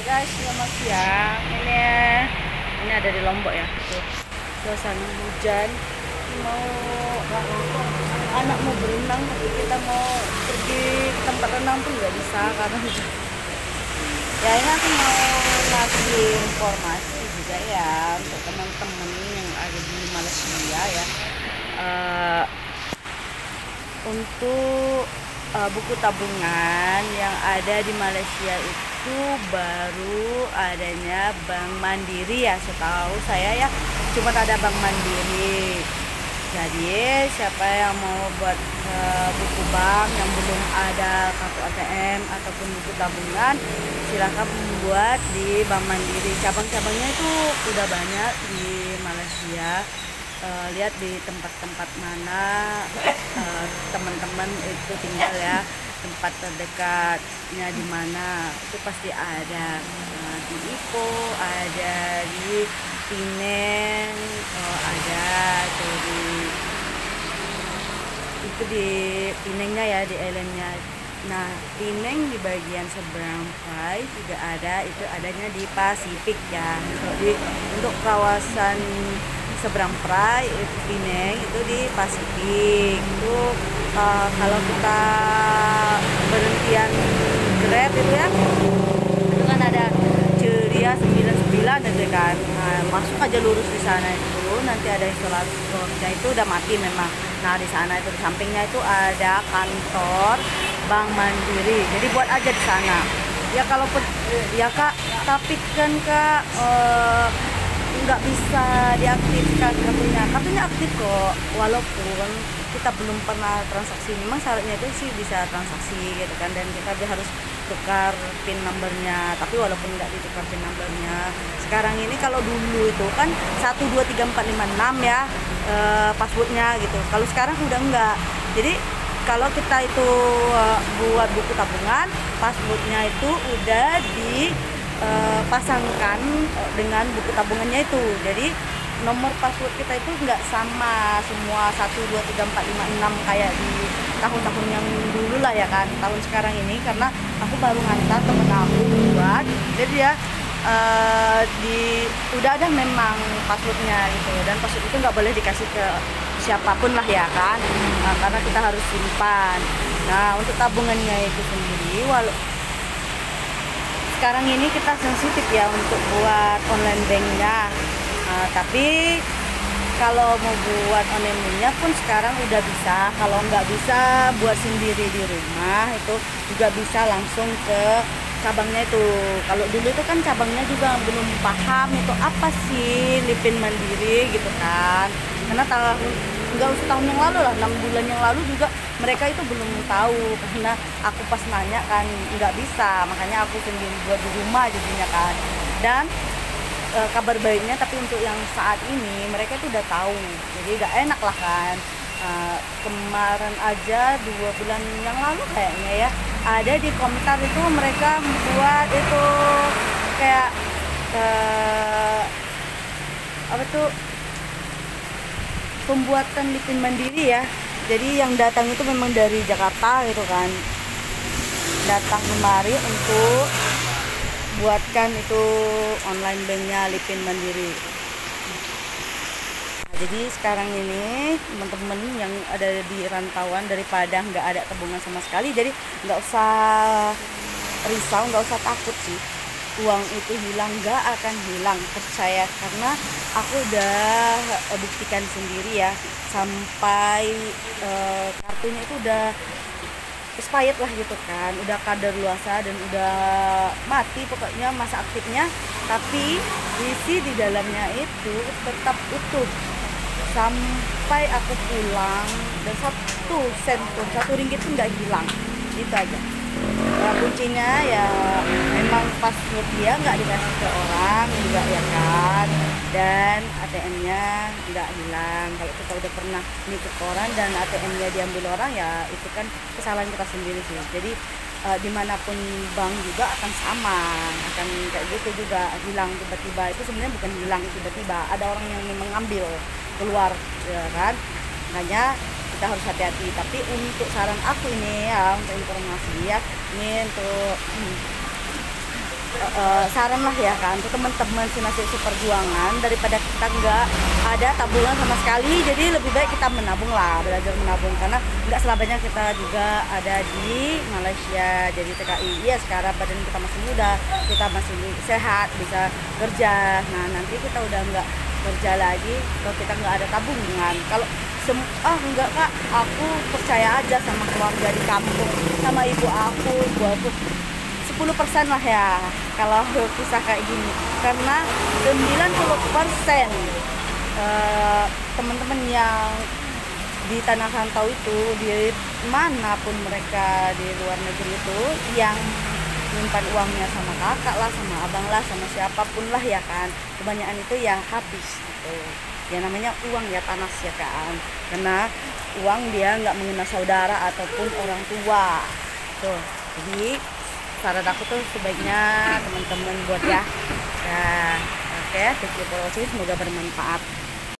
Guys, selamat siang. Ini ada di Lombok ya. Tuh, suasana hujan. Mau anak mau berenang, tapi kita mau pergi ke tempat renang pun nggak bisa karena hujan. Ya ini aku mau ngasih informasi juga ya untuk teman-teman yang ada di Malaysia ya. Untuk buku tabungan yang ada di Malaysia itu baru adanya Bank Mandiri ya, setahu saya ya, cuma ada Bank Mandiri. Jadi siapa yang mau buat buku bank yang belum ada kartu ATM ataupun buku tabungan, silahkan membuat di Bank Mandiri. Cabang-cabangnya itu udah banyak di Malaysia. Lihat di tempat-tempat mana teman-teman itu tinggal ya, tempat terdekatnya di mana itu pasti ada. Di Ipoh ada, di Penang ada, itu di Penangnya ya, di islandnya. Nah, Penang di bagian seberang Pai juga ada, itu adanya di Pasifik ya. Untuk kawasan seberang Prai itu Penang itu di Pasifik itu. Kalau kita berhentian Grab itu ya, itu kan ada Ceria 99 itu kan. Nah, masuk aja lurus di sana itu nanti ada instalatornya, itu udah mati memang. Nah, di sana itu di sampingnya itu ada kantor Bank Mandiri. Jadi buat aja di sana. Ya kalaupun ya Kak, tapi kan Kak nggak bisa diaktifkan kartunya aktif kok, walaupun kita belum pernah transaksi. Memang syaratnya itu sih bisa transaksi gitu kan, dan kita harus tukar pin numbernya, tapi walaupun nggak ditukar pin numbernya sekarang ini, kalau dulu itu kan 123456 ya passwordnya gitu, kalau sekarang udah enggak. Jadi kalau kita itu buat buku tabungan, passwordnya itu udah pasangkan dengan buku tabungannya itu. Jadi nomor password kita itu nggak sama semua 123456 kayak di tahun-tahun yang dulu lah ya kan. Tahun sekarang ini karena aku baru ngantar temen aku buat, jadi ya udah ada memang passwordnya gitu, dan password itu nggak boleh dikasih ke siapapun lah ya kan. Karena kita harus simpan. Nah, untuk tabungannya itu sendiri, sekarang ini kita sensitif ya untuk buat online banknya. Tapi kalau mau buat online banknya pun sekarang udah bisa. Kalau nggak bisa buat sendiri di rumah, itu juga bisa langsung ke cabangnya itu. Kalau dulu itu kan cabangnya juga belum paham itu apa sih Lipin Mandiri gitu kan. Karena nggak usah tahun yang lalu lah, 6 bulan yang lalu juga mereka itu belum tahu, karena aku pas nanya kan nggak bisa, makanya aku sendiri buat di rumah jadinya kan. Dan kabar baiknya, tapi untuk yang saat ini mereka itu udah tahu, jadi udah enak lah kan. Kemarin aja 2 bulan yang lalu kayaknya ya, ada di Komentar itu mereka buat itu kayak apa tuh, pembuatan Lipin Mandiri ya. Jadi yang datang itu memang dari Jakarta gitu kan, datang kemari untuk buatkan itu online banknya Lipin Mandiri. Nah, jadi sekarang ini teman-teman yang ada di rantauan, daripada nggak ada tabungan sama sekali, jadi nggak usah risau, nggak usah takut sih. Uang itu hilang, nggak akan hilang, percaya, karena aku udah buktikan sendiri ya, sampai kartunya itu udah expired lah gitu kan, udah kadaluarsa dan udah mati pokoknya masa aktifnya, tapi isi di dalamnya itu tetap utuh sampai aku pulang, dan 1 sen pun, 1 ringgit pun nggak hilang. Itu aja. Nah, kuncinya ya memang password dia nggak dikasih ke orang juga ya kan, dan ATM-nya nggak hilang. Kalau kita udah pernah nipu ke orang dan ATM-nya diambil orang, ya itu kan kesalahan kita sendiri sih. Jadi dimanapun bank juga akan sama, akan kayak gitu juga, hilang tiba-tiba. Itu sebenarnya bukan hilang tiba-tiba, ada orang yang memang ngambil keluar ya kan. Makanya kita harus hati-hati. Tapi untuk saran aku ini ya, untuk informasi ya, ini untuk saran lah ya kan untuk teman-teman mahasiswa perjuangan, daripada kita nggak ada tabungan sama sekali, jadi lebih baik kita menabung lah, belajar menabung, karena nggak selamanya kita juga ada di Malaysia jadi TKI. Ya sekarang badan kita masih muda, kita masih sehat, bisa kerja. Nah nanti kita udah nggak kerja lagi kalau kita nggak ada tabungan. Kalau enggak kak, aku percaya aja sama keluarga di kampung, sama ibu aku 10% lah ya kalau kisah kayak gini, karena 90% teman-teman yang di tanah rantau itu, di manapun mereka di luar negeri itu, yang menyimpan uangnya sama kakak lah, sama abang lah, sama siapapun lah ya kan, kebanyakan itu ya habis gitu. Ya namanya uang ya panas ya kan, karena uang dia nggak mengenal saudara ataupun orang tua tuh. Jadi saran aku tuh sebaiknya teman-teman buat ya. Oke, thank you for watching, semoga bermanfaat.